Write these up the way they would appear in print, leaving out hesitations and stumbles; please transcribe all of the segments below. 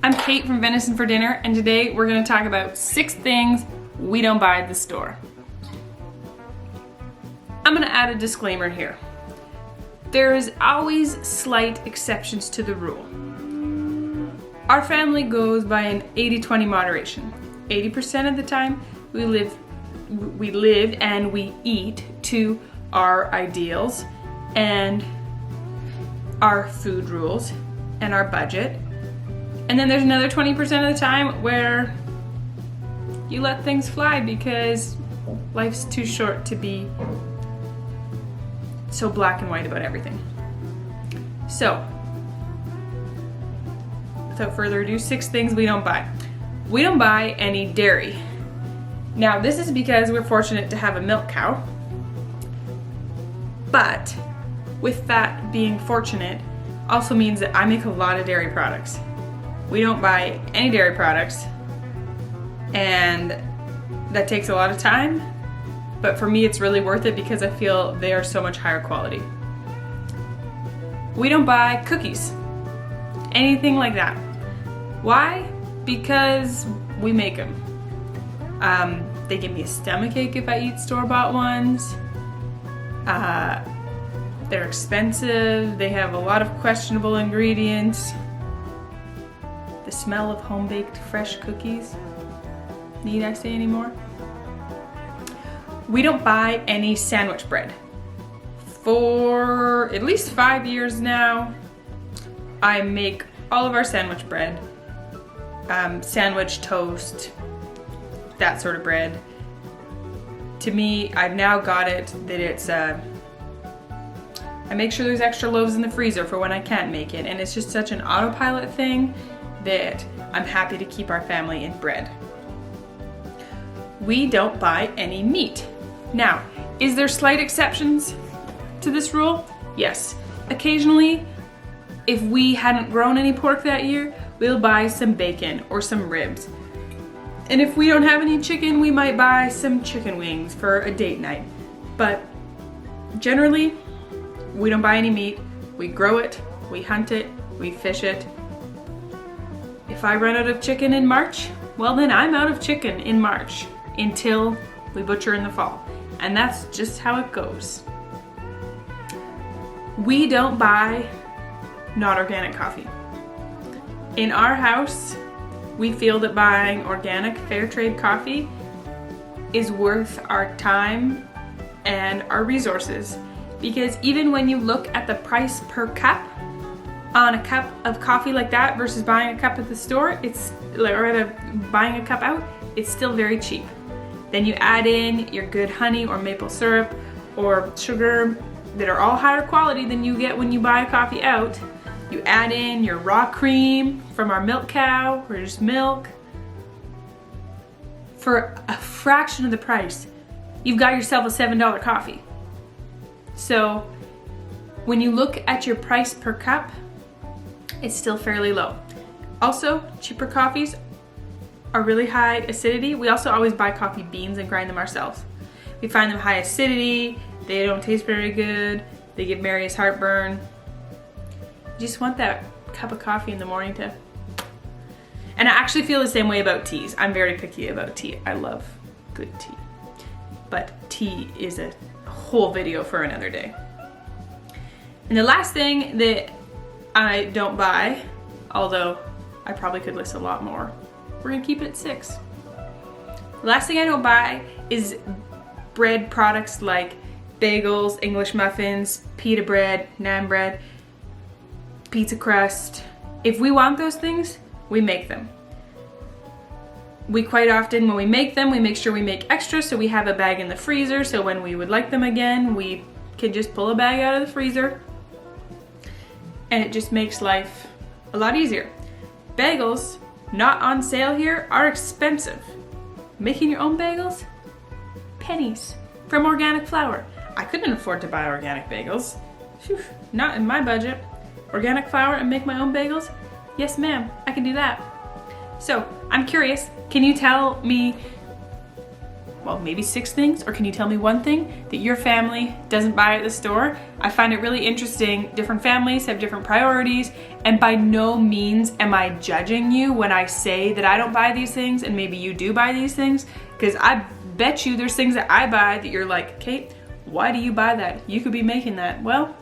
I'm Kate from Venison for Dinner, and today we're going to talk about 6 things we don't buy at the store. I'm going to add a disclaimer here. There is always slight exceptions to the rule. Our family goes by an 80-20 moderation. 80% of the time we live and we eat to our ideals and our food rules and our budget. And then there's another 20% of the time where you let things fly because life's too short to be so black and white about everything. So, without further ado, 6 things we don't buy. We don't buy any dairy. Now, this is because we're fortunate to have a milk cow, but with that being fortunate also means that I make a lot of dairy products. We don't buy any dairy products, and that takes a lot of time, but for me it's really worth it because I feel they are so much higher quality. We don't buy cookies, anything like that. Why? Because we make them. They give me a stomachache if I eat store-bought ones. They're expensive, they have a lot of questionable ingredients. The smell of home-baked fresh cookies. Need I say any more? We don't buy any sandwich bread. For at least 5 years now, I make all of our sandwich bread. Sandwich, toast, that sort of bread. To me, I've now got it that it's, I make sure there's extra loaves in the freezer for when I can't make it, and it's just such an autopilot thing that I'm happy to keep our family in bread. We don't buy any meat. Now, is there slight exceptions to this rule? Yes. Occasionally, if we hadn't grown any pork that year, we'll buy some bacon or some ribs. And if we don't have any chicken, we might buy some chicken wings for a date night. But generally, we don't buy any meat. We grow it, we hunt it, we fish it. If I run out of chicken in March, well then I'm out of chicken in March until we butcher in the fall. And that's just how it goes. We don't buy not organic coffee. In our house, we feel that buying organic fair trade coffee is worth our time and our resources, because even when you look at the price per cup on a cup of coffee like that versus buying a cup at the store, buying a cup out, it's still very cheap. Then you add in your good honey or maple syrup or sugar that are all higher quality than you get when you buy a coffee out. You add in your raw cream from our milk cow, or just milk. For a fraction of the price, you've got yourself a $7 coffee. So when you look at your price per cup, it's still fairly low. Also, cheaper coffees are really high acidity. We also always buy coffee beans and grind them ourselves. We find them high acidity, they don't taste very good, they give Marius heartburn. You just want that cup of coffee in the morning to... And I actually feel the same way about teas. I'm very picky about tea. I love good tea. But tea is a whole video for another day. And the last thing that I don't buy, although I probably could list a lot more, we're gonna keep it at 6. The last thing I don't buy is bread products like bagels, English muffins, pita bread, naan bread, pizza crust. If we want those things, we make them. We quite often, when we make them, we make sure we make extra so we have a bag in the freezer, so when we would like them again, we can just pull a bag out of the freezer, and it just makes life a lot easier. Bagels, not on sale here, are expensive. Making your own bagels? Pennies from organic flour. I couldn't afford to buy organic bagels. Phew, not in my budget. Organic flour and make my own bagels? Yes, ma'am, I can do that. So, I'm curious, can you tell me well, maybe 6 things? Or can you tell me one thing that your family doesn't buy at the store? I find it really interesting. Different families have different priorities, and by no means am I judging you when I say that I don't buy these things and maybe you do buy these things, because I bet you there's things that I buy that you're like, Kate, why do you buy that? You could be making that. Well,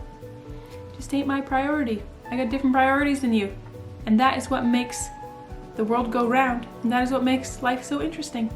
just ain't my priority. I got different priorities than you. And that is what makes the world go round. And that is what makes life so interesting.